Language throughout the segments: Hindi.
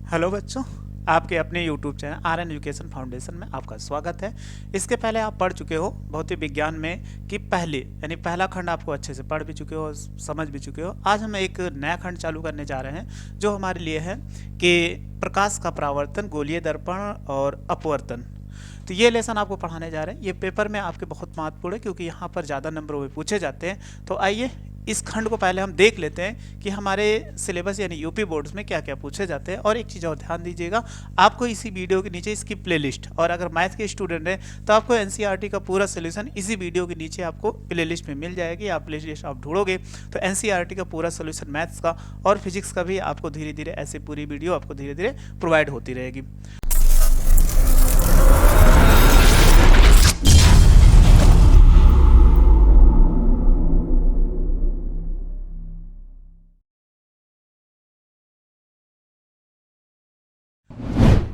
हेलो बच्चों, आपके अपने YouTube channel RN. Education foundation में आपका स्वागत है। इसके पहले आप पढ़ चुके हो भौतिक विज्ञान में कि पहले यानी पहला खंड आपको अच्छे से पढ़ भी चुके हो, समझ भी चुके हो। आज हम एक नया खंड चालू करने जा रहे हैं जो हमारे लिए है कि प्रकाश का परावर्तन, गोलीय दर्पण और अपवर्तन। तो ये लेसन आपको पढ़ाने जा रहे हैं। ये पेपर में आपके बहुत महत्वपूर्ण है क्योंकि यहाँ पर ज़्यादा नंबरों में पूछे जाते हैं। तो आइए इस खंड को पहले हम देख लेते हैं कि हमारे सिलेबस यानी यूपी बोर्ड्स में क्या क्या पूछे जाते हैं। और एक चीज़ और ध्यान दीजिएगा, आपको इसी वीडियो के नीचे इसकी प्लेलिस्ट, और अगर मैथ के स्टूडेंट हैं तो आपको एनसीईआरटी का पूरा सोल्यूशन इसी वीडियो के नीचे आपको प्लेलिस्ट में मिल जाएगी। आप प्लेलिस्ट आप ढूंढोगे तो एनसीईआरटी का पूरा सोल्यूशन मैथ्स का और फिजिक्स का भी आपको धीरे धीरे ऐसे पूरी वीडियो आपको धीरे धीरे प्रोवाइड होती रहेगी।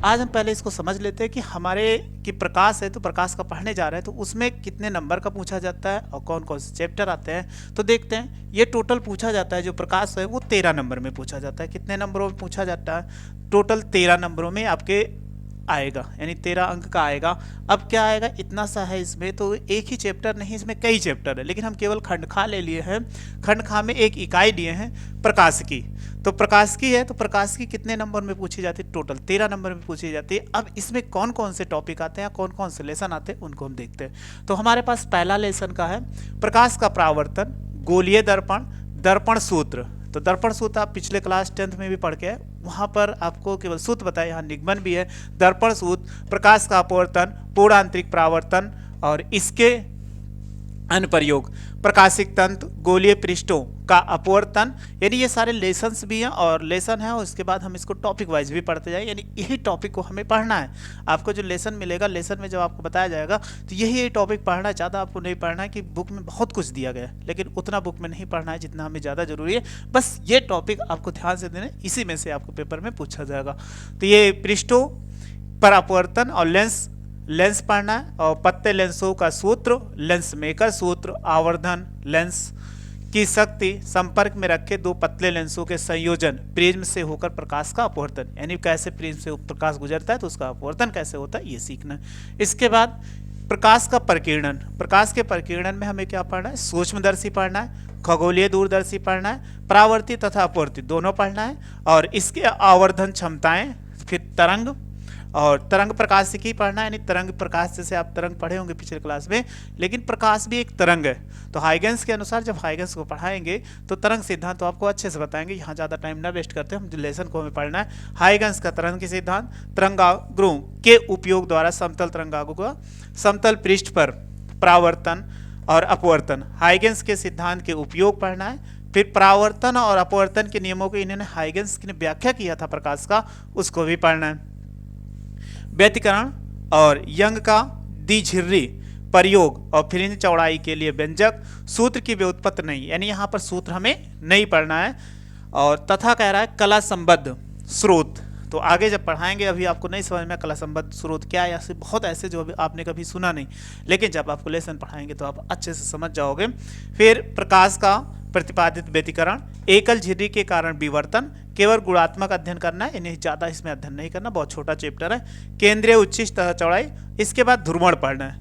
आज हम पहले इसको समझ लेते हैं कि हमारे कि प्रकाश है तो प्रकाश का पढ़ने जा रहे हैं तो उसमें कितने नंबर का पूछा जाता है और कौन कौन से चैप्टर आते हैं। तो देखते हैं, ये टोटल पूछा जाता है जो प्रकाश है वो 13 नंबर में पूछा जाता है। कितने नंबरों में पूछा जाता है? टोटल 13 नंबरों में आपके आएगा, यानी 13 अंक का आएगा। अब क्या आएगा, इतना सा है इसमें, तो एक ही चैप्टर नहीं, इसमें कई चैप्टर है, लेकिन हम केवल खंडखा ले लिए हैं। खंडखा में एक इकाई लिए हैं प्रकाश की। तो प्रकाश की है तो प्रकाश की कितने नंबर में पूछी जाती है? टोटल 13 नंबर में पूछी जाती है। अब इसमें कौन कौन से टॉपिक आते हैं, कौन कौन से लेसन आते हैं, उनको हम देखते हैं। तो हमारे पास पहला लेसन का है प्रकाश का परावर्तन, गोलीय दर्पण, दर्पण सूत्र। तो दर्पण सूत्र आप पिछले क्लास 10th में भी पढ़ के आए, वहाँ पर आपको केवल सूत्र बताया, यहाँ निगमन भी है। दर्पण सूत्र, प्रकाश का अपवर्तन, पूर्ण आंतरिक परावर्तन और इसके अनुप्रयोग, प्रकाशिक तंत्र, गोलीय पृष्ठों का अपवर्तन, यानी ये सारे लेसन्स भी हैं और लेसन है। और इसके बाद हम इसको टॉपिक वाइज भी पढ़ते जाए, यानी यही टॉपिक को हमें पढ़ना है। आपको जो लेसन मिलेगा, लेसन में जब आपको बताया जाएगा तो यही टॉपिक पढ़ना है। ज़्यादा आपको नहीं पढ़ना है कि बुक में बहुत कुछ दिया गया है, लेकिन उतना बुक में नहीं पढ़ना है जितना हमें ज़्यादा जरूरी है। बस ये टॉपिक आपको ध्यान से देना, इसी में से आपको पेपर में पूछा जाएगा। तो ये पृष्ठों पर अपवर्तन और लेंस पढ़ना है, और पत्ते लेंसों का सूत्र, लेंस मेकर सूत्र, आवर्धन, लेंस की शक्ति, संपर्क में रखे दो पतले लेंसों के संयोजन, प्रिज्म से होकर प्रकाश का अपवर्तन, यानी कैसे प्रिज्म से प्रकाश गुजरता है तो उसका अपवर्तन कैसे होता है, ये सीखना है। इसके बाद प्रकाश का प्रकीर्णन। प्रकाश के प्रकीर्णन में हमें क्या पढ़ना है? सूक्ष्मदर्शी पढ़ना है, खगोलीय दूरदर्शी पढ़ना है, परावर्तित तथा अपवर्तित दोनों पढ़ना है, और इसके आवर्धन क्षमताएं, फिर तरंग और तरंग प्रकाशिकी पढ़ना है। यानी तरंग प्रकाश, जैसे आप तरंग पढ़े होंगे पिछले क्लास में, लेकिन प्रकाश भी एक तरंग है। तो हाइगेंस के अनुसार जब हाइगेंस को पढ़ाएंगे तो तरंग सिद्धांत तो आपको अच्छे से बताएंगे, यहाँ ज़्यादा टाइम ना वेस्ट करते हम, जो लेसन को हमें पढ़ना है हाइगेंस का तरंग के सिद्धांत, तरंगाग्रों के उपयोग द्वारा समतल तरंगाग्रों का समतल पृष्ठ पर परावर्तन और अपवर्तन, हाइगेंस के सिद्धांत के उपयोग पढ़ना है। फिर परावर्तन और अपवर्तन के नियमों को इन्होंने हाइगेंस ने व्याख्या किया था प्रकाश का, उसको भी पढ़ना है। व्यतिकरण और यंग का द्विझिर्री प्रयोग और फ्रिंज चौड़ाई के लिए व्यंजक, सूत्र की व्युत्पत्ति नहीं, यानी यहाँ पर सूत्र हमें नहीं पढ़ना है। और तथा कह रहा है कला संबद्ध स्रोत। तो आगे जब पढ़ाएंगे, अभी आपको नहीं समझ में कला संबद्ध स्रोत क्या है, ऐसे बहुत ऐसे जो अभी आपने कभी सुना नहीं, लेकिन जब आपको लेसन पढ़ाएंगे तो आप अच्छे से समझ जाओगे। फिर प्रकाश का प्रतिपादित व्यतिकरण, एकल झिर्री के कारण विवर्तन, केवल गुणात्मक अध्ययन करना है, इन्हें ज़्यादा इसमें अध्ययन नहीं करना, बहुत छोटा चैप्टर है। केंद्रीय उच्चिष्ट तथा चौड़ाई, इसके बाद ध्रुवण पढ़ना है,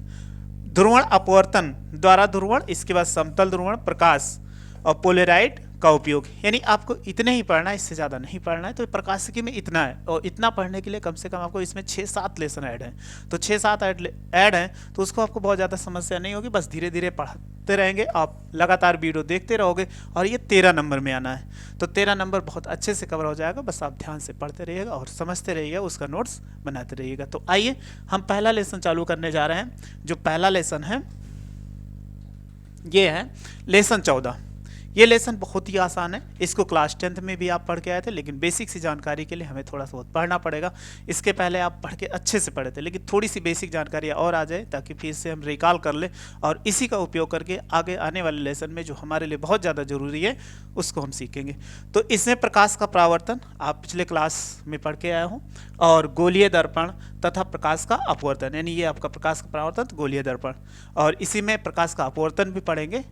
ध्रुवण अपवर्तन द्वारा ध्रुवण, इसके बाद समतल ध्रुवण, प्रकाश और पोलेराइड का उपयोग, यानी आपको इतने ही पढ़ना है, इससे ज़्यादा नहीं पढ़ना है। तो प्रकाशिकी में इतना है, और इतना पढ़ने के लिए कम से कम आपको इसमें 6-7 लेसन ऐड हैं। तो 6-7 ऐड हैं तो उसको आपको बहुत ज़्यादा समस्या नहीं होगी, बस धीरे धीरे पढ़ते रहेंगे, आप लगातार वीडियो देखते रहोगे, और ये 13 नंबर में आना है। तो 13 नंबर बहुत अच्छे से कवर हो जाएगा, बस आप ध्यान से पढ़ते रहिएगा और समझते रहिएगा, उसका नोट्स बनाते रहिएगा। तो आइए हम पहला लेसन चालू करने जा रहे हैं। जो पहला लेसन है ये है लेसन 14। ये लेसन बहुत ही आसान है, इसको क्लास 10th में भी आप पढ़ के आए थे, लेकिन बेसिक सी जानकारी के लिए हमें थोड़ा सा बहुत पढ़ना पड़ेगा। इसके पहले आप पढ़ के अच्छे से पढ़े थे, लेकिन थोड़ी सी बेसिक जानकारी और आ जाए ताकि फिर से हम रिकॉल कर ले, और इसी का उपयोग करके आगे आने वाले लेसन में जो हमारे लिए बहुत ज़्यादा जरूरी है उसको हम सीखेंगे। तो इसमें प्रकाश का परावर्तन आप पिछले क्लास में पढ़ के आए हों, और गोलीय दर्पण तथा प्रकाश का अपवर्तन, यानी ये आपका प्रकाश का परावर्तन, गोलीय दर्पण, और इसी में प्रकाश का अपवर्तन भी पढ़ेंगे।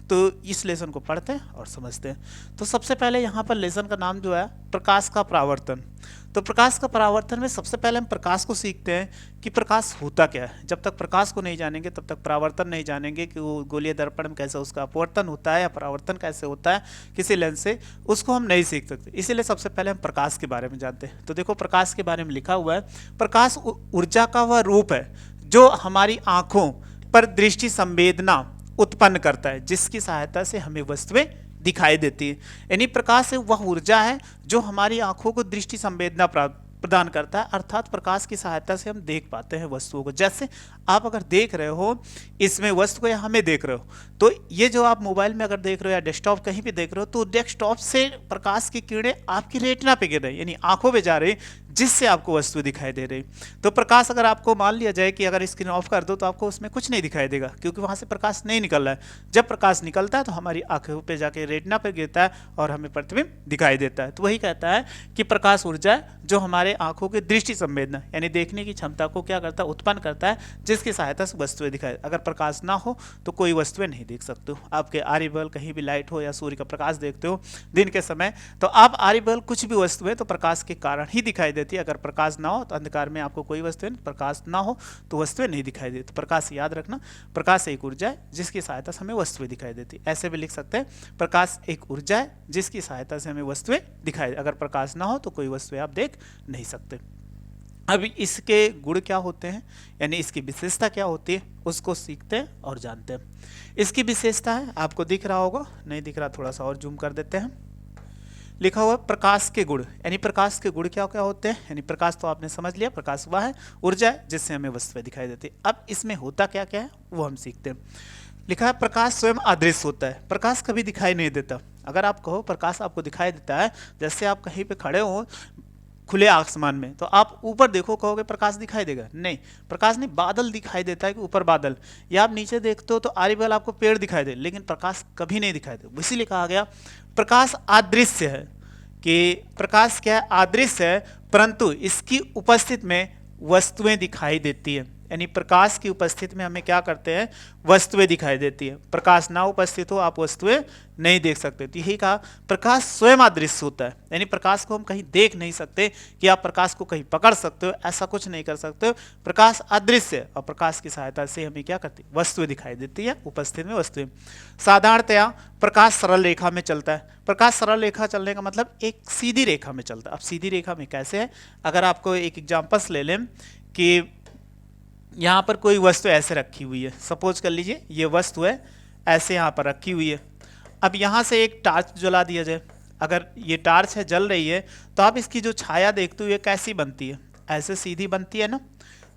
तो इस लेसन को पढ़ते हैं और समझते हैं। तो सबसे पहले यहाँ पर लेसन का नाम जो है प्रकाश का परावर्तन। तो प्रकाश का परावर्तन में सबसे पहले हम प्रकाश को सीखते हैं कि प्रकाश होता क्या है। जब तक प्रकाश को नहीं जानेंगे तब तक परावर्तन नहीं जानेंगे कि वो गोलीय दर्पण में कैसे उसका अपवर्तन होता है या परावर्तन कैसे होता है किसी लेंस से, उसको हम नहीं सीख सकते। इसीलिए सबसे पहले हम प्रकाश के बारे में जानते हैं। तो देखो प्रकाश के बारे में लिखा हुआ है, प्रकाश ऊर्जा का वह रूप है जो हमारी आंखों पर दृष्टि संवेदना उत्पन्न करता है, जिसकी सहायता से हमें वस्तुएं दिखाई देती है। यानी प्रकाश वह ऊर्जा है जो हमारी आंखों को दृष्टि संवेदना प्रदान करता है, अर्थात प्रकाश की सहायता से हम देख पाते हैं वस्तुओं को। जैसे आप अगर देख रहे हो इसमें वस्तु को या हमें देख रहे हो, तो ये जो आप मोबाइल में अगर देख रहे हो या डेस्कटॉप कहीं भी देख रहे हो, तो डेस्कटॉप से प्रकाश की किरणें आपकी रेटिना पे गिर रही, यानी आंखों पे जा रही, जिससे आपको वस्तु दिखाई दे रही। तो प्रकाश अगर आपको मान लिया जाए कि अगर स्क्रीन ऑफ कर दो तो आपको उसमें कुछ नहीं दिखाई देगा, क्योंकि वहां से प्रकाश नहीं निकल रहा है। जब प्रकाश निकलता है तो हमारी आंखों पे जाके रेटिना पे गिरता है और हमें प्रतिबिंब दिखाई देता है। तो वही कहता है कि प्रकाश ऊर्जा है जो हमारे आंखों की दृष्टि संवेदना यानी देखने की क्षमता को क्या करता है, उत्पन्न करता है, जिसकी सहायता से वस्तुएं दिखाई। अगर प्रकाश ना हो तो कोई वस्तुएं नहीं देख सकते हो। आपके आर्यबल कहीं भी लाइट हो या सूर्य का प्रकाश देखते हो दिन के समय, तो आप आर्यबल कुछ भी वस्तुएं तो प्रकाश के कारण ही दिखाई देती है। अगर प्रकाश ना हो तो अंधकार में आपको कोई वस्तुएं, प्रकाश ना हो तो वस्तुएं नहीं दिखाई देती। तो प्रकाश याद रखना, प्रकाश एक ऊर्जा है जिसकी सहायता से हमें वस्तुएं दिखाई देती। ऐसे भी लिख सकते हैं, प्रकाश एक ऊर्जा है जिसकी सहायता से हमें वस्तुएं दिखाई, अगर प्रकाश ना हो तो कोई वस्तुएं आप देख नहीं सकते। अब इसके गुण क्या होते हैं, यानी इसकी विशेषता क्या होती है, उसको सीखते हैं और जानते हैं। इसकी विशेषता है, आपको दिख रहा होगा, नहीं दिख रहा थोड़ा सा और जूम कर देते हैं। लिखा हुआ प्रकाश के गुण, यानी प्रकाश के गुण क्या क्या होते हैं। यानी प्रकाश तो आपने समझ लिया, प्रकाश वह है ऊर्जा है जिससे हमें वस्तुएं दिखाई देती है। अब इसमें होता क्या क्या है वो हम सीखते हैं। लिखा है प्रकाश स्वयं अदृश्य होता है, प्रकाश कभी दिखाई नहीं देता। अगर आप कहो प्रकाश आपको दिखाई देता है, जैसे आप कहीं पे खड़े हो खुले आसमान में, तो आप ऊपर देखो कहोगे प्रकाश दिखाई देगा, नहीं, प्रकाश नहीं, बादल दिखाई देता है कि ऊपर बादल, या आप नीचे देखते हो तो आर्यबल आपको पेड़ दिखाई दे, लेकिन प्रकाश कभी नहीं दिखाई दे। इसीलिए कहा गया प्रकाश अदृश्य है, कि प्रकाश क्या है, अदृश्य है, परंतु इसकी उपस्थिति में वस्तुएं दिखाई देती है। यानी प्रकाश की उपस्थिति में हमें क्या करते हैं, वस्तुएं दिखाई देती है। प्रकाश ना उपस्थित हो आप वस्तुएं नहीं देख सकते। तो यही कहा प्रकाश स्वयं अदृश्य होता है, यानी प्रकाश को हम कहीं देख नहीं सकते कि आप प्रकाश को कहीं पकड़ सकते हो, ऐसा कुछ नहीं कर सकते हो। प्रकाश अदृश्य है और प्रकाश की सहायता से हमें क्या करती है, वस्तुएं दिखाई देती है, उपस्थिति में वस्तुएं। साधारणतया प्रकाश सरल रेखा में चलता है। प्रकाश सरल रेखा चलने का मतलब एक सीधी रेखा में चलता है। अब सीधी रेखा में कैसे है, अगर आपको एक एग्जाम्पल्स ले लें कि यहाँ पर कोई वस्तु ऐसे रखी हुई है, सपोज कर लीजिए ये वस्तु है ऐसे यहाँ पर रखी हुई है। अब यहाँ से एक टार्च जला दिया जाए, अगर ये टार्च है जल रही है, तो आप इसकी जो छाया देखते हो ये कैसी बनती है, ऐसे सीधी बनती है ना।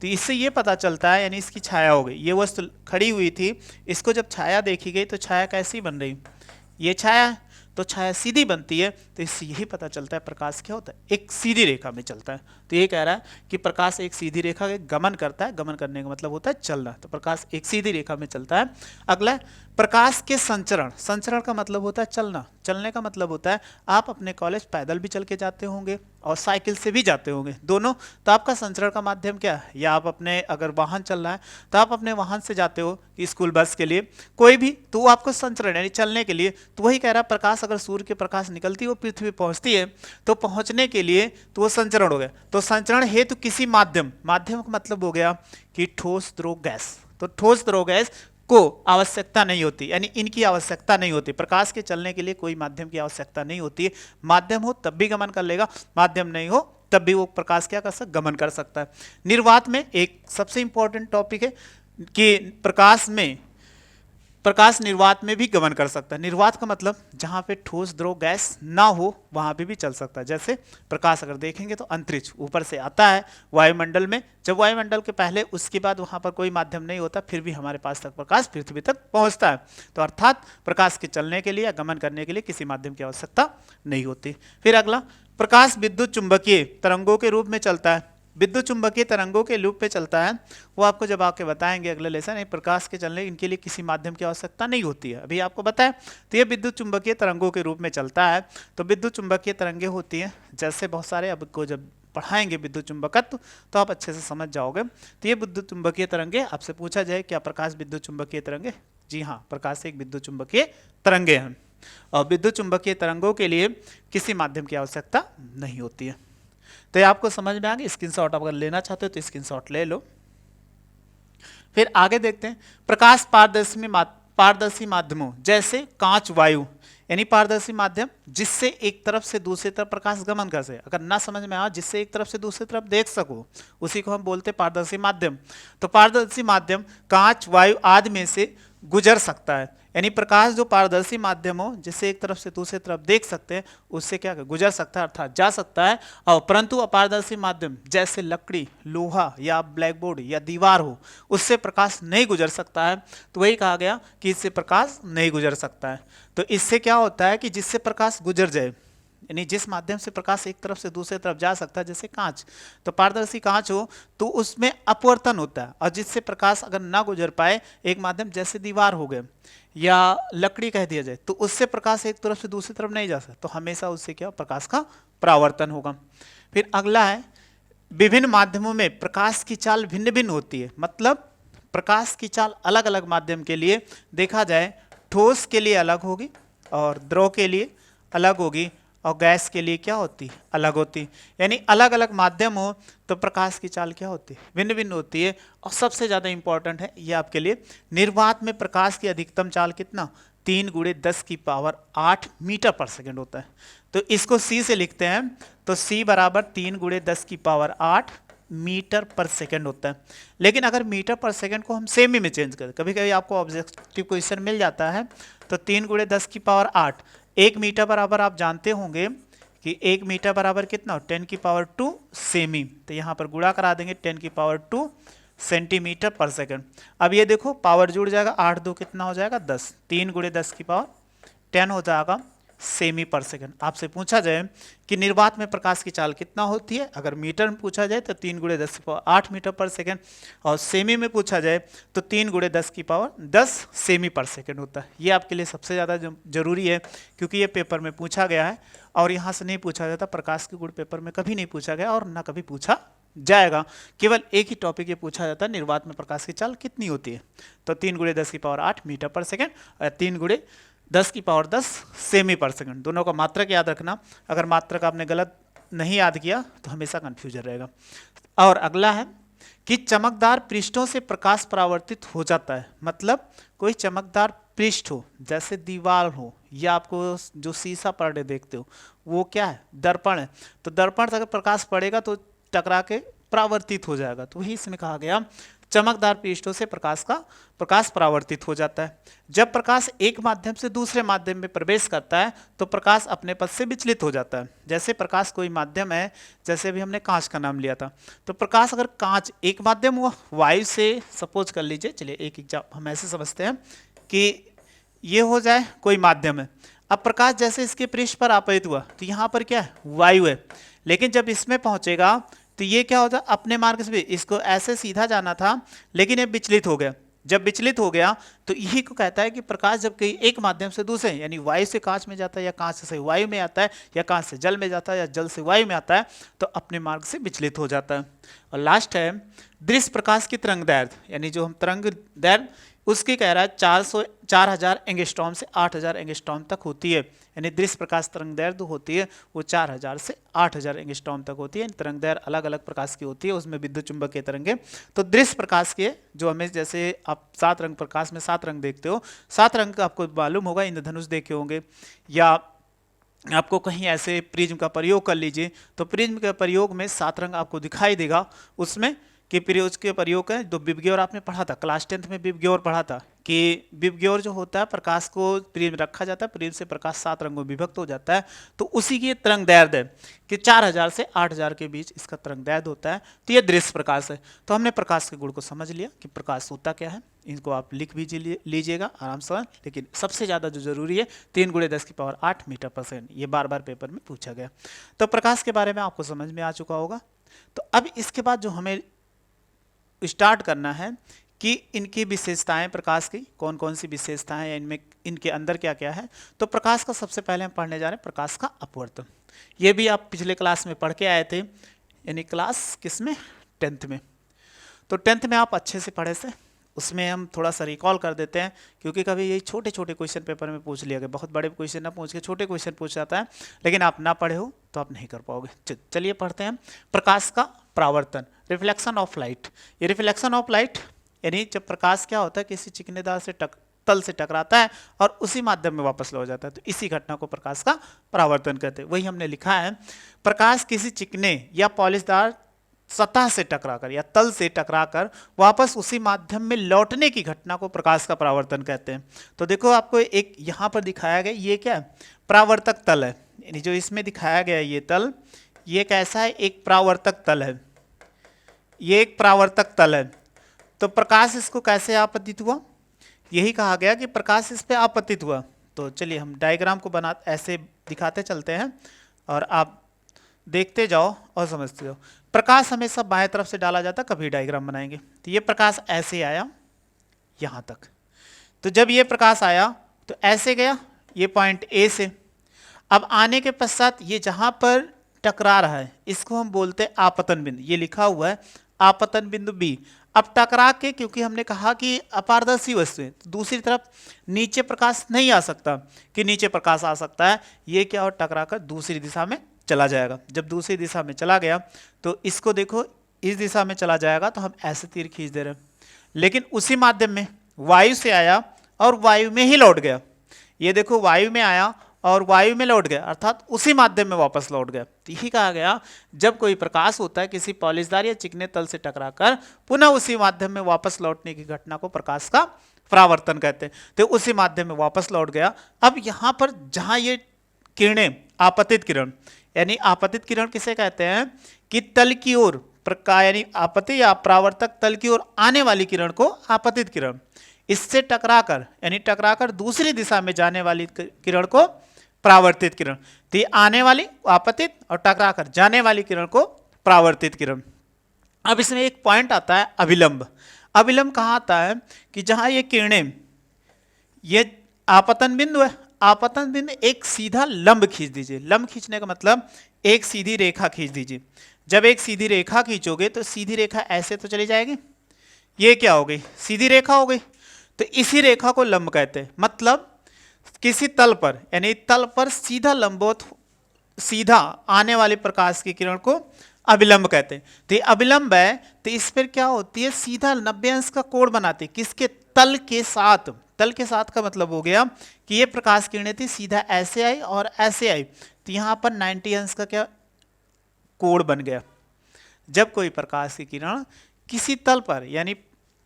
तो इससे ये पता चलता है, यानी इसकी छाया हो गई, ये वस्तु खड़ी हुई थी, इसको जब छाया देखी गई तो छाया कैसी बन रही, ये छाया, तो छाया सीधी बनती है। तो इससे यही पता चलता है प्रकाश क्या होता है, एक सीधी रेखा में चलता है। तो ये कह रहा है कि प्रकाश एक सीधी रेखा के गमन करता है, गमन करने का मतलब होता है चलना, तो प्रकाश एक सीधी रेखा में चलता है। अगला प्रकाश के संचरण, संचरण का मतलब होता है चलना, चलने का मतलब होता है आप अपने कॉलेज पैदल भी चल के जाते होंगे और साइकिल से भी जाते होंगे, दोनों। तो आपका संचरण का माध्यम क्या है, या आप अपने अगर वाहन चल रहा है तो आप अपने वाहन से जाते हो स्कूल बस के लिए, कोई भी, तो वो आपको संचरण यानी चलने के लिए। तो वही कह रहा है प्रकाश अगर सूर्य के प्रकाश निकलती है वो पृथ्वी पहुंचती है, तो पहुंचने के लिए तो वो संचरण हो गया। तो संचरण हेतु किसी माध्यम, माध्यम का मतलब हो गया कि ठोस द्रव गैस, तो ठोस द्रव गैस को आवश्यकता नहीं होती, यानी इनकी आवश्यकता नहीं होती। प्रकाश के चलने के लिए कोई माध्यम की आवश्यकता नहीं होती है। माध्यम हो तब भी गमन कर लेगा, माध्यम नहीं हो तब भी वो प्रकाश क्या कर सकता, गमन कर सकता है। निर्वात में एक सबसे इंपॉर्टेंट टॉपिक है कि प्रकाश निर्वात में भी गमन कर सकता है। निर्वात का मतलब जहाँ पे ठोस द्रव गैस ना हो वहाँ पे भी चल सकता है। जैसे प्रकाश अगर देखेंगे तो अंतरिक्ष ऊपर से आता है वायुमंडल में, जब वायुमंडल के पहले उसके बाद वहाँ पर कोई माध्यम नहीं होता, फिर भी हमारे पास तक प्रकाश पृथ्वी तक पहुँचता है। तो अर्थात प्रकाश के चलने के लिए या गमन करने के लिए किसी माध्यम की आवश्यकता नहीं होती। फिर अगला, प्रकाश विद्युत चुंबकीय तरंगों के रूप में चलता है। विद्युत चुंबकीय तरंगों के लूप पे चलता है, वो आपको जब आके बताएंगे अगले लेसन। प्रकाश के चलने इनके लिए किसी माध्यम की आवश्यकता नहीं होती है, अभी आपको बताया। तो ये विद्युत चुंबकीय तरंगों के रूप में चलता है। तो विद्युत चुंबकीय तरंगें होती हैं जैसे बहुत सारे, अब को जब पढ़ाएंगे विद्युत चुंबकत्व तो आप अच्छे से समझ जाओगे। तो ये विद्युत चुंबकीय तरंगे आपसे पूछा जाए क्या प्रकाश विद्युत चुंबकीय तरंगे, जी हाँ, प्रकाश एक विद्युत चुंबकीय तरंगे हैं और विद्युत चुंबकीय तरंगों के लिए किसी माध्यम की आवश्यकता नहीं होती है। तो ये आपको समझ में आ गया। स्क्रीनशॉट अगर लेना चाहते हो तो स्क्रीनशॉट ले लो। फिर आगे देखते हैं प्रकाश पारदर्शी माध्यमों जैसे कांच, वायु, यानी पारदर्शी माध्यम जिससे एक तरफ से दूसरी तरफ प्रकाश गमन कर सके। अगर ना समझ में आए, जिससे एक तरफ से दूसरी तरफ देख सको, उसी को हम बोलते हैं पारदर्शी माध्यम। तो पारदर्शी माध्यम कांच, वायु आदि में से गुजर सकता है, यानी प्रकाश जो पारदर्शी माध्यम हो जिससे एक तरफ से दूसरी तरफ देख सकते हैं, उससे क्या गुजर सकता है अर्थात जा सकता है। और परंतु अपारदर्शी माध्यम जैसे लकड़ी, लोहा या ब्लैक बोर्ड या दीवार हो, उससे प्रकाश नहीं गुजर सकता है। तो वही कहा गया कि इससे प्रकाश नहीं गुजर सकता है। तो इससे क्या होता है कि जिससे प्रकाश गुजर जाए, यानी जिस माध्यम से प्रकाश एक तरफ से दूसरी तरफ जा सकता है, जैसे कांच, तो पारदर्शी कांच हो तो उसमें अपवर्तन होता है, और जिससे प्रकाश अगर ना गुजर पाए एक माध्यम, जैसे दीवार हो गए या लकड़ी कह दिया जाए, तो उससे प्रकाश एक तरफ से दूसरी तरफ नहीं जा सकता, तो हमेशा उससे क्या प्रकाश का परावर्तन होगा। फिर अगला है विभिन्न माध्यमों में प्रकाश की चाल भिन्न भिन्न होती है। मतलब प्रकाश की चाल अलग अलग माध्यम के लिए देखा जाए, ठोस के लिए अलग होगी और द्रव के लिए अलग होगी और गैस के लिए क्या होती है, अलग होती है। यानी अलग अलग माध्यम हो तो प्रकाश की चाल क्या होती है, भिन्न भिन्न होती है। और सबसे ज़्यादा इंपॉर्टेंट है ये आपके लिए, निर्वात में प्रकाश की अधिकतम चाल कितना, 3 × 10⁸ मीटर पर सेकेंड होता है। तो इसको सी से लिखते हैं, तो सी बराबर 3 × 10⁸ मीटर पर सेकेंड होता है। लेकिन अगर मीटर पर सेकेंड को हम सेमी में चेंज करें, कभी कभी आपको ऑब्जेक्टिव क्वेश्चन मिल जाता है, तो 3 × 10⁸ 1 मीटर बराबर आप जानते होंगे कि 1 मीटर बराबर कितना, 10⁻² सेमी। तो यहाँ पर गुणा करा देंगे 10⁻² सेंटीमीटर पर सेकेंड। अब ये देखो पावर जुड़ जाएगा, 8 2 कितना हो जाएगा 10, 3 × 10⁻10 हो जाएगा सेमी पर सेकेंड। आपसे पूछा जाए कि निर्वात में प्रकाश की चाल कितना होती है, अगर मीटर में पूछा जाए तो 3 × 10⁸ मीटर पर सेकेंड, और सेमी में पूछा जाए तो 3 × 10⁻10 सेमी पर सेकेंड होता है। ये आपके लिए सबसे ज़्यादा जरूरी है, क्योंकि ये पेपर में पूछा गया है और यहाँ से नहीं पूछा जाता। प्रकाश के गुण पेपर में कभी नहीं पूछा गया और ना कभी पूछा जाएगा। केवल एक ही टॉपिक ये पूछा जाता है, निर्वात में प्रकाश की चाल कितनी होती है। तो 3 × 10⁸ मीटर पर सेकेंड और 3 × 10⁻10 सेमी पर सेकेंड। दोनों का मात्रक याद रखना, अगर मात्रक आपने गलत नहीं याद किया तो हमेशा कंफ्यूजन रहेगा। और अगला है कि चमकदार पृष्ठों से प्रकाश परावर्तित हो जाता है। मतलब कोई चमकदार पृष्ठ हो, जैसे दीवार हो या आपको जो शीशा पड़े देखते हो, वो क्या है, दर्पण है। तो दर्पण से अगर प्रकाश पड़ेगा तो टकरा के परावर्तित हो जाएगा। तो वही इसमें कहा गया चमकदार पृष्ठों से प्रकाश परावर्तित हो जाता है। जब प्रकाश एक माध्यम से दूसरे माध्यम में प्रवेश करता है तो प्रकाश अपने पथ से विचलित हो जाता है। जैसे प्रकाश कोई माध्यम है, जैसे अभी हमने कांच का नाम लिया था, तो प्रकाश अगर कांच एक माध्यम हुआ, वायु से सपोज कर लीजिए, चलिए एक एग्जाम्पल हम ऐसे समझते हैं कि ये हो जाए कोई माध्यम है। अब प्रकाश जैसे इसके पृष्ठ पर आपतित हुआ तो यहाँ पर क्या है, वायु है। लेकिन जब इसमें पहुंचेगा तो ये क्या होता है, अपने मार्ग से इसको ऐसे सीधा जाना था, लेकिन ये विचलित हो गया। जब विचलित हो गया तो यही को कहता है कि प्रकाश जब कहीं एक माध्यम से दूसरे, यानी वायु से कांच में जाता है या कांच से वायु में आता है या कांच से जल में जाता है या जल से वायु में आता है, तो अपने मार्ग से विचलित हो जाता है। और लास्ट है दृश्य प्रकाश की तरंग दैर्घ्य, यानी जो हम तरंग दैर्घ्य उसकी कह रहा है 4000 एंगस्ट्रॉम से 8000 एंगस्ट्रॉम तक होती है। यानी दृश्य प्रकाश तरंग दैर्घ्य होती है वो 4000 से 8000 एंगस्ट्रॉम तक होती है। तरंग दैर्घ्य अलग अलग प्रकाश की होती है, उसमें विद्युत चुंबकीय तरंगे। तो दृश्य प्रकाश के जो हमें, जैसे आप 7 रंग प्रकाश में 7 रंग देखते हो, 7 रंग का आपको मालूम होगा, इंद्रधनुष देखे होंगे, या आपको कहीं ऐसे प्रिज्म का प्रयोग कर लीजिए तो प्रिज्म के प्रयोग में 7 रंग आपको दिखाई देगा। उसमें कि प्रयोग के प्रयोग है, तो विबग्योर आपने पढ़ा था, क्लास 10th में विबग्योर पढ़ा था कि विबग्योर जो होता है, प्रकाश को प्रिज्म रखा जाता है, प्रिज्म से प्रकाश 7 रंगों में विभक्त हो जाता है। तो उसी की तरंग दैर्घ्य है कि 4000 से 8000 के बीच इसका तरंग दैर्घ्य होता है। तो ये दृश्य प्रकाश है। तो हमने प्रकाश के गुण को समझ लिया कि प्रकाश होता क्या है, इनको आप लिख भी लीजिएगा आराम से। लेकिन सबसे ज़्यादा जो जरूरी है 3 × 10⁸ मीटर पर सेकेंड, ये बार बार पेपर में पूछा गया। तो प्रकाश के बारे में आपको समझ में आ चुका होगा। तो अब इसके बाद जो हमें स्टार्ट करना है कि इनकी विशेषताएं, प्रकाश की कौन कौन सी विशेषताएं हैं, इनमें इनके अंदर क्या क्या है। तो प्रकाश का सबसे पहले हम पढ़ने जा रहे हैं प्रकाश का अपवर्तन। ये भी आप पिछले क्लास में पढ़ के आए थे, यानी क्लास किसमें, 10th में। तो 10th में आप अच्छे से पढ़े से उसमें हम थोड़ा सा रिकॉल कर देते हैं, क्योंकि कभी यही छोटे छोटे क्वेश्चन पेपर में पूछ लिया गया, बहुत बड़े क्वेश्चन ना पूछ के छोटे क्वेश्चन पूछ जाता है, लेकिन आप ना पढ़े हो तो आप नहीं कर पाओगे। चलिए पढ़ते हैं। प्रकाश का परावर्तन, रिफ्लेक्शन ऑफ लाइट। ये रिफ्लेक्शन ऑफ लाइट यानी जब प्रकाश क्या होता है किसी चिकनेदार से तल से टकराता है और उसी माध्यम में वापस लौट जाता है, तो इसी घटना को प्रकाश का परावर्तन कहते हैं। वही हमने लिखा है, प्रकाश किसी चिकने या पॉलिशदार सतह से टकराकर या तल से टकराकर वापस उसी माध्यम में लौटने की घटना को प्रकाश का परावर्तन कहते हैं। तो देखो आपको एक यहाँ पर दिखाया गया, ये क्या है, परावर्तक तल है, यानी जो इसमें दिखाया गया ये तल, ये कैसा है, एक परावर्तक तल है, ये एक परावर्तक तल है। तो प्रकाश इसको कैसे आपतित हुआ, यही कहा गया कि प्रकाश इस पे आपतित हुआ। तो चलिए हम डायग्राम को बना ऐसे दिखाते चलते हैं और आप देखते जाओ और समझते जाओ। प्रकाश हमेशा बाएं तरफ से डाला जाता, कभी डायग्राम बनाएंगे। तो ये प्रकाश ऐसे आया यहाँ तक, तो जब ये प्रकाश आया तो ऐसे गया ये पॉइंट ए से, अब आने के पश्चात ये जहाँ पर टकरा रहा है इसको हम बोलते हैं आपतन बिंदु, ये लिखा हुआ है आपतन बिंदु बी। अब टकरा के, क्योंकि हमने कहा कि अपारदर्शी वस्तु है, तो दूसरी तरफ नीचे प्रकाश नहीं आ सकता, कि नीचे प्रकाश आ सकता है, ये क्या, और टकरा कर दूसरी दिशा में चला जाएगा। जब दूसरी दिशा में चला गया तो इसको देखो इस दिशा में चला जाएगा, तो हम ऐसे तीर खींच दे रहे हैं, लेकिन उसी माध्यम में वायु से आया और वायु में ही लौट गया। ये देखो वायु में आया और वायु में लौट गया, अर्थात उसी माध्यम में वापस लौट गया। तो यही कहा गया, जब कोई प्रकाश होता है किसी पॉलिशदार या चिकने तल से टकराकर पुनः उसी माध्यम में वापस लौटने की घटना को प्रकाश का परावर्तन कहते हैं। तो उसी माध्यम में वापस लौट गया। अब यहाँ पर जहाँ ये किरणें, आपतित किरण, यानी आपतित किरण किसे कहते हैं, कि तल की ओर प्रकाश यानी आपतित या परावर्तक तल की ओर आने वाली किरण को आपतित किरण, इससे टकराकर यानी टकराकर दूसरी दिशा में जाने वाली किरण को परावर्तित किरण। तो ये आने वाली आपतित और टकराकर जाने वाली किरण को परावर्तित किरण। अब इसमें एक पॉइंट आता है अभिलंब। अभिलंब कहाँ आता है, कि जहाँ ये किरणें, ये आपतन बिंदु है, आपतन बिंदु एक सीधा लंब खींच दीजिए। लंब खींचने का मतलब एक सीधी रेखा खींच दीजिए। जब एक सीधी रेखा खींचोगे तो सीधी रेखा ऐसे तो चली जाएगी, ये क्या हो गई, सीधी रेखा हो गई। तो इसी रेखा को लंब कहते हैं। मतलब किसी तल पर यानी तल पर सीधा लंबवत सीधा आने वाले प्रकाश की किरण को अभिलंब कहते हैं। तो ये अभिलंब है, तो इस पर क्या होती है, सीधा 90 अंश का कोण बनाती है, किसके, तल के साथ। तल के साथ का मतलब हो गया कि ये प्रकाश किरणें थी सीधा ऐसे आई और ऐसे आई, तो यहाँ पर 90 अंश का क्या कोण बन गया। जब कोई प्रकाश की किरण किसी तल पर यानी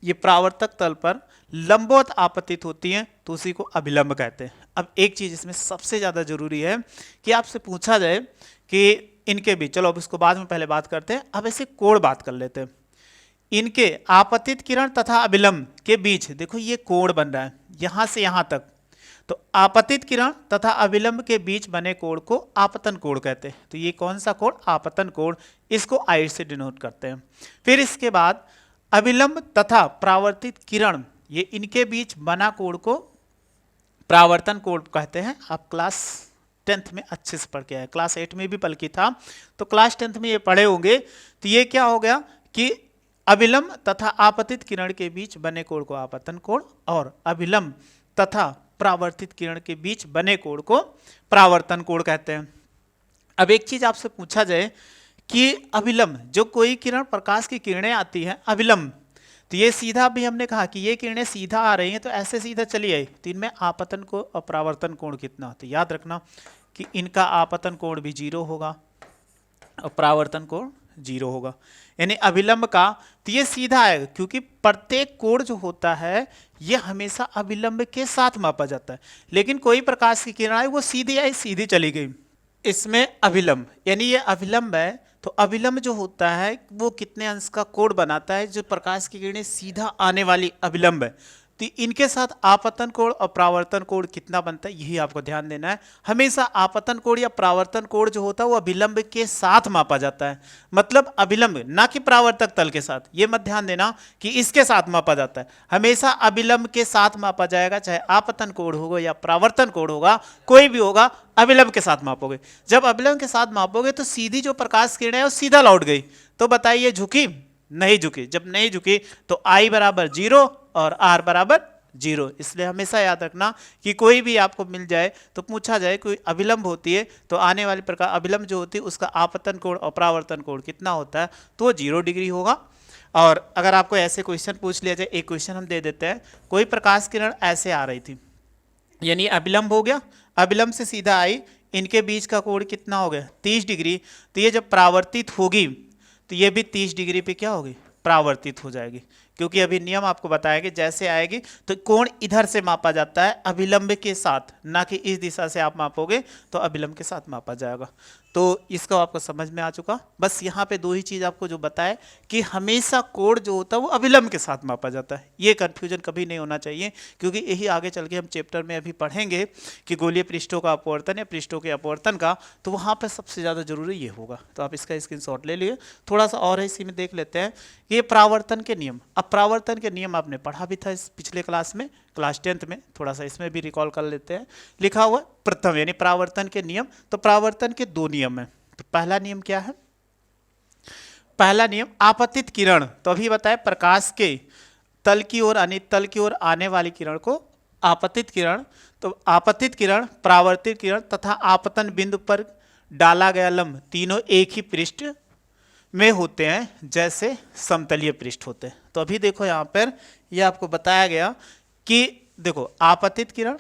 ये परावर्तक तल पर लंबवत आपतित होती है तो उसी को अभिलंब कहते हैं। अब एक चीज इसमें सबसे ज्यादा जरूरी है कि आपसे पूछा जाए कि इनके बीच, चलो अब इसको बाद में पहले बात करते हैं, अब ऐसे कोण बात कर लेते हैं। इनके आपतित किरण तथा अभिलंब के बीच देखो ये कोण बन रहा है यहां से यहां तक, तो आपतित किरण तथा अभिलंब के बीच बने कोण को आपतन कोण कहते हैं। तो ये कौन सा कोण, आपतन कोण, इसको आई से डिनोट करते हैं। फिर इसके बाद अभिलंब तथा परावर्तित किरण, ये इनके बीच बना कोण को परावर्तन कोण कहते हैं। आप क्लास 10th में अच्छे से पढ़ के आए, क्लास 8 में भी बल्कि था, तो क्लास 10th में ये पढ़े होंगे। तो ये क्या हो गया कि अभिलंब तथा आपतित किरण के बीच बने कोण को आपतन कोण और अभिलंब तथा परावर्तित किरण के बीच बने कोण को परावर्तन कोण कहते हैं। अब एक चीज आपसे पूछा जाए कि अभिलंब, जो कोई किरण, प्रकाश की किरणें आती हैं अभिलंब, तो ये सीधा भी हमने कहा कि ये किरणें सीधा आ रही हैं तो ऐसे सीधा चली आई, तो इनमें आपतन को और परावर्तन कोण कितना, तो याद रखना कि इनका आपतन कोण भी 0 होगा और परावर्तन कोण 0 होगा। यानी अभिलंब का तो ये सीधा आएगा, क्योंकि प्रत्येक कोण जो होता है ये हमेशा अभिलंब के साथ मापा जाता है। लेकिन कोई प्रकाश की किरण आई वो सीधी आई सीधी चली गई, इसमें अभिलंब, यानी ये अभिलंब है। तो अभिलंब जो होता है वो कितने अंश का कोण बनाता है, जो प्रकाश की किरणें सीधा आने वाली अभिलंब है, तो इनके साथ आपतन कोण और परावर्तन कोण कितना बनता है, यही आपको ध्यान देना है। हमेशा आपतन कोण या परावर्तन कोण जो होता है वो अभिलंब के साथ मापा जाता है, मतलब अभिलंब, ना कि परावर्तक तल के साथ। ये मत ध्यान देना कि इसके साथ मापा जाता है, हमेशा अभिलंब के साथ मापा जाएगा, चाहे आपतन कोण होगा या परावर्तन कोण होगा, कोई भी होगा, अभिलंब के साथ मापोगे। जब अभिलंब के साथ मापोगे तो सीधी जो प्रकाश किरण है वो सीधा लौट गई, तो बताइए झुकी, नहीं झुकी। जब नहीं झुकी तो I बराबर 0 और r बराबर 0। इसलिए हमेशा याद रखना कि कोई भी आपको मिल जाए तो पूछा जाए कोई अभिलंब होती है तो आने वाले प्रकार अभिलंब जो होती है उसका आपतन कोण और परावर्तन कोण कितना होता है, तो 0 डिग्री होगा। और अगर आपको ऐसे क्वेश्चन पूछ लिया जाए, एक क्वेश्चन हम दे देते हैं, कोई प्रकाश किरण ऐसे आ रही थी, यानी अभिलंब हो गया, अभिलंब से सीधा आई, इनके बीच का कोण कितना हो गया 30 डिग्री, तो ये जब परावर्तित होगी तो ये भी 30 डिग्री पे क्या होगी, परावर्तित हो जाएगी। क्योंकि अभी नियम आपको बताया कि जैसे आएगी तो कोण इधर से मापा जाता है अभिलंब के साथ, ना कि इस दिशा से आप मापोगे तो अभिलंब के साथ मापा जाएगा। तो इसका आपको समझ में आ चुका। बस यहाँ पे दो ही चीज़ आपको जो बताए कि हमेशा कोण जो होता है वो अभिलंब के साथ मापा जाता है, ये कन्फ्यूजन कभी नहीं होना चाहिए, क्योंकि यही आगे चल के हम चैप्टर में अभी पढ़ेंगे कि गोलीय पृष्ठों का अपवर्तन या पृष्ठों के अपवर्तन का, तो वहाँ पर सबसे ज़्यादा जरूरी ये होगा। तो आप इसका स्क्रीनशॉट ले लिए। थोड़ा सा और है इसी में देख लेते हैं, ये परावर्तन के नियम। अब परावर्तन के नियम आपने पढ़ा भी था इस पिछले क्लास में, क्लास 10th में, थोड़ा सा इसमें भी रिकॉल कर लेते हैं। लिखा हुआ प्रथम यानी परावर्तन के नियम। तो परावर्तन के दो नियम हैं। तो पहला नियम क्या है, पहला नियम आपतित किरण, तो अभी बताए प्रकाश के तल की ओर यानी तल की ओर आने वाली किरण को आपतित किरण। तो आपतित किरण, परावर्तित किरण तथा आपतन बिंदु पर डाला गया लंब तीनों एक ही पृष्ठ में होते हैं जैसे समतलीय पृष्ठ होते हैं। तो अभी देखो यहाँ पर यह आपको बताया गया कि देखो आपतित किरण,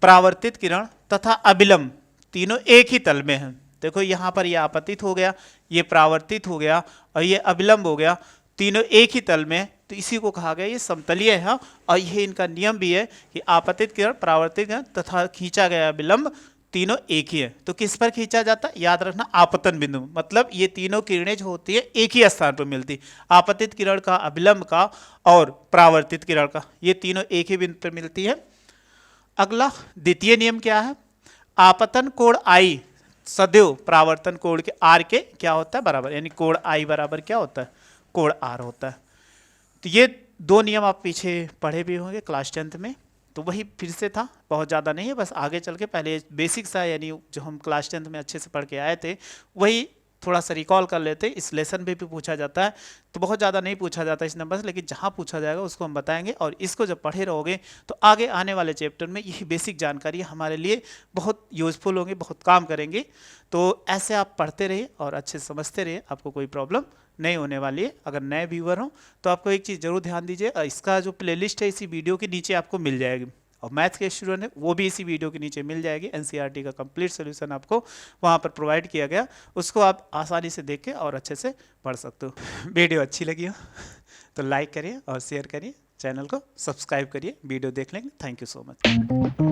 परावर्तित किरण तथा अभिलंब तीनों एक ही तल में हैं। देखो यहाँ पर ये आपतित हो गया, ये परावर्तित हो गया और ये अभिलंब हो गया, तीनों एक ही तल में, तो इसी को कहा गया ये समतलीय है। और ये इनका नियम भी है कि आपतित किरण, परावर्तित किरण तथा खींचा गया अभिलंब तीनों एक ही है। तो किस पर खींचा जाता है, याद रखना आपतन बिंदु, मतलब ये तीनों किरणें जो होती है एक ही स्थान पर मिलती, आपतित किरण का, अभिलंब का और परावर्तित किरण का, ये तीनों एक ही बिंदु पर मिलती है। अगला द्वितीय नियम क्या है, आपतन कोण आई सदैव परावर्तन कोण के आर के क्या होता है बराबर, यानी कोण आई बराबर क्या होता है, कोण आर होता है। तो ये दो नियम आप पीछे पढ़े भी होंगे क्लास 10th में, तो वही फिर से था, बहुत ज़्यादा नहीं है, बस आगे चल के पहले बेसिक्स है, यानी जो हम क्लास 10th में अच्छे से पढ़ के आए थे वही थोड़ा सा रिकॉल कर लेते। इस लेसन में भी पूछा जाता है, तो बहुत ज़्यादा नहीं पूछा जाता इस नंबर से, लेकिन जहाँ पूछा जाएगा उसको हम बताएंगे। और इसको जब पढ़े रहोगे तो आगे आने वाले चैप्टर में यही बेसिक जानकारी हमारे लिए बहुत यूज़फुल होंगी, बहुत काम करेंगे। तो ऐसे आप पढ़ते रहिए और अच्छे से समझते रहिए, आपको कोई प्रॉब्लम नहीं होने वाली है। अगर नए व्यूअर हो तो आपको एक चीज़ जरूर ध्यान दीजिए, इसका जो प्लेलिस्ट है इसी वीडियो के नीचे आपको मिल जाएगी, और मैथ्स के स्टूडेंट है वो भी इसी वीडियो के नीचे मिल जाएगी। एनसीईआरटी का कंप्लीट सोल्यूशन आपको वहाँ पर प्रोवाइड किया गया, उसको आप आसानी से देख के और अच्छे से पढ़ सकते हो। वीडियो अच्छी लगी हो तो लाइक करिए और शेयर करिए, चैनल को सब्सक्राइब करिए। वीडियो देख लेंगे, थैंक यू सो मच।